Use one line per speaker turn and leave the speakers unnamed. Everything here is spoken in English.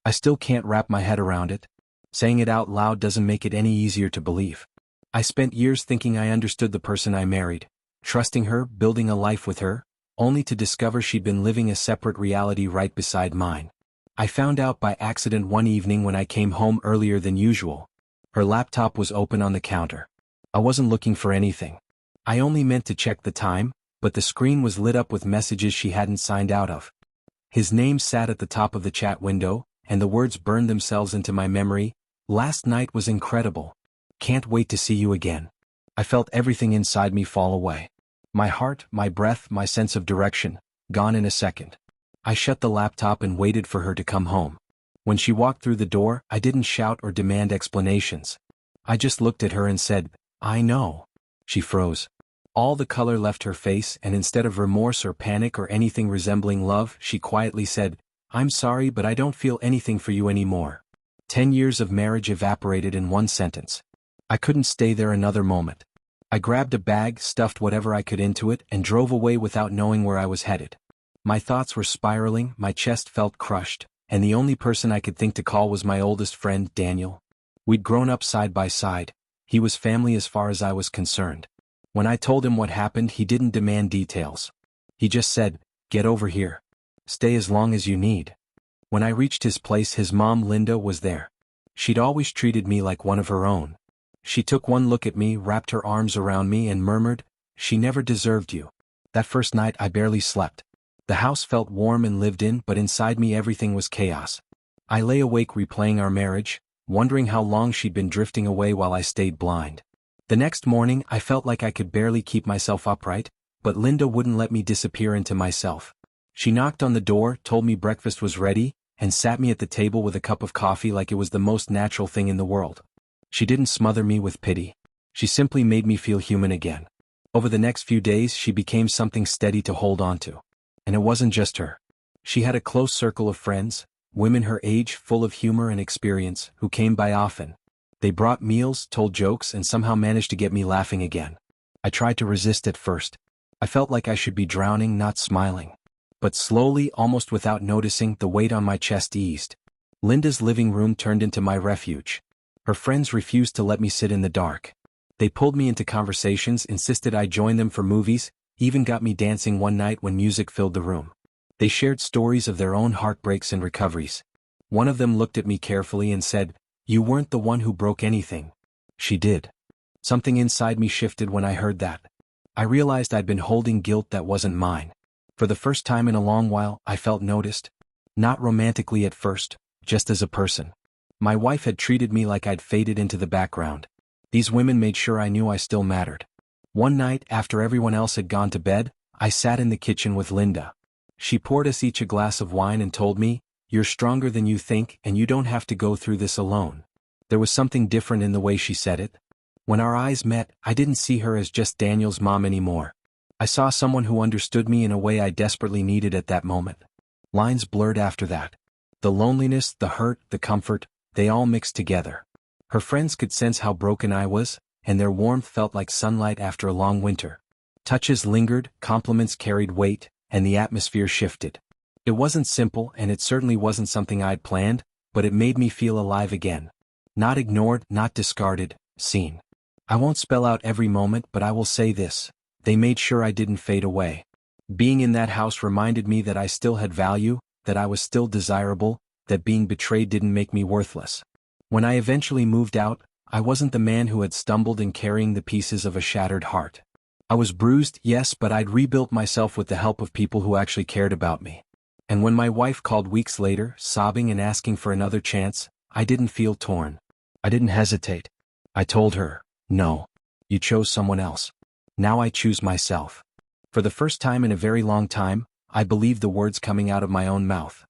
I still can't wrap my head around it. Saying it out loud doesn't make it any easier to believe. I spent years thinking I understood the person I married, trusting her, building a life with her, only to discover she'd been living a separate reality right beside mine. I found out by accident one evening when I came home earlier than usual. Her laptop was open on the counter. I wasn't looking for anything. I only meant to check the time, but the screen was lit up with messages she hadn't signed out of. His name sat at the top of the chat window, and the words burned themselves into my memory. "Last night was incredible. Can't wait to see you again." I felt everything inside me fall away. My heart, my breath, my sense of direction, gone in a second. I shut the laptop and waited for her to come home. When she walked through the door, I didn't shout or demand explanations. I just looked at her and said, "I know." She froze. All the color left her face, and instead of remorse or panic or anything resembling love, she quietly said, "I'm sorry, but I don't feel anything for you anymore." 10 years of marriage evaporated in one sentence. I couldn't stay there another moment. I grabbed a bag, stuffed whatever I could into it, and drove away without knowing where I was headed. My thoughts were spiraling, my chest felt crushed, and the only person I could think to call was my oldest friend, Daniel. We'd grown up side by side. He was family as far as I was concerned. When I told him what happened, he didn't demand details. He just said, "Get over here. Stay as long as you need." When I reached his place, his mom, Linda, was there. She'd always treated me like one of her own. She took one look at me, wrapped her arms around me, and murmured, "She never deserved you." That first night I barely slept. The house felt warm and lived in, but inside me everything was chaos. I lay awake replaying our marriage, wondering how long she'd been drifting away while I stayed blind. The next morning I felt like I could barely keep myself upright, but Linda wouldn't let me disappear into myself. She knocked on the door, told me breakfast was ready, and sat me at the table with a cup of coffee like it was the most natural thing in the world. She didn't smother me with pity. She simply made me feel human again. Over the next few days she became something steady to hold on to. And it wasn't just her. She had a close circle of friends, women her age, full of humor and experience, who came by often. They brought meals, told jokes, and somehow managed to get me laughing again. I tried to resist at first. I felt like I should be drowning, not smiling. But slowly, almost without noticing, the weight on my chest eased. Linda's living room turned into my refuge. Her friends refused to let me sit in the dark. They pulled me into conversations, insisted I join them for movies, even got me dancing one night when music filled the room. They shared stories of their own heartbreaks and recoveries. One of them looked at me carefully and said, "You weren't the one who broke anything." She did. Something inside me shifted when I heard that. I realized I'd been holding guilt that wasn't mine. For the first time in a long while, I felt noticed. Not romantically at first, just as a person. My wife had treated me like I'd faded into the background. These women made sure I knew I still mattered. One night, after everyone else had gone to bed, I sat in the kitchen with Linda. She poured us each a glass of wine and told me, "You're stronger than you think, and you don't have to go through this alone." There was something different in the way she said it. When our eyes met, I didn't see her as just Daniel's mom anymore. I saw someone who understood me in a way I desperately needed at that moment. Lines blurred after that. The loneliness, the hurt, the comfort, they all mixed together. Her friends could sense how broken I was, and their warmth felt like sunlight after a long winter. Touches lingered, compliments carried weight, and the atmosphere shifted. It wasn't simple, and it certainly wasn't something I'd planned, but it made me feel alive again. Not ignored, not discarded, seen. I won't spell out every moment, but I will say this: they made sure I didn't fade away. Being in that house reminded me that I still had value, that I was still desirable, that being betrayed didn't make me worthless. When I eventually moved out, I wasn't the man who had stumbled in carrying the pieces of a shattered heart. I was bruised, yes, but I'd rebuilt myself with the help of people who actually cared about me. And when my wife called weeks later, sobbing and asking for another chance, I didn't feel torn. I didn't hesitate. I told her, "No. You chose someone else. Now I choose myself." For the first time in a very long time, I believed the words coming out of my own mouth.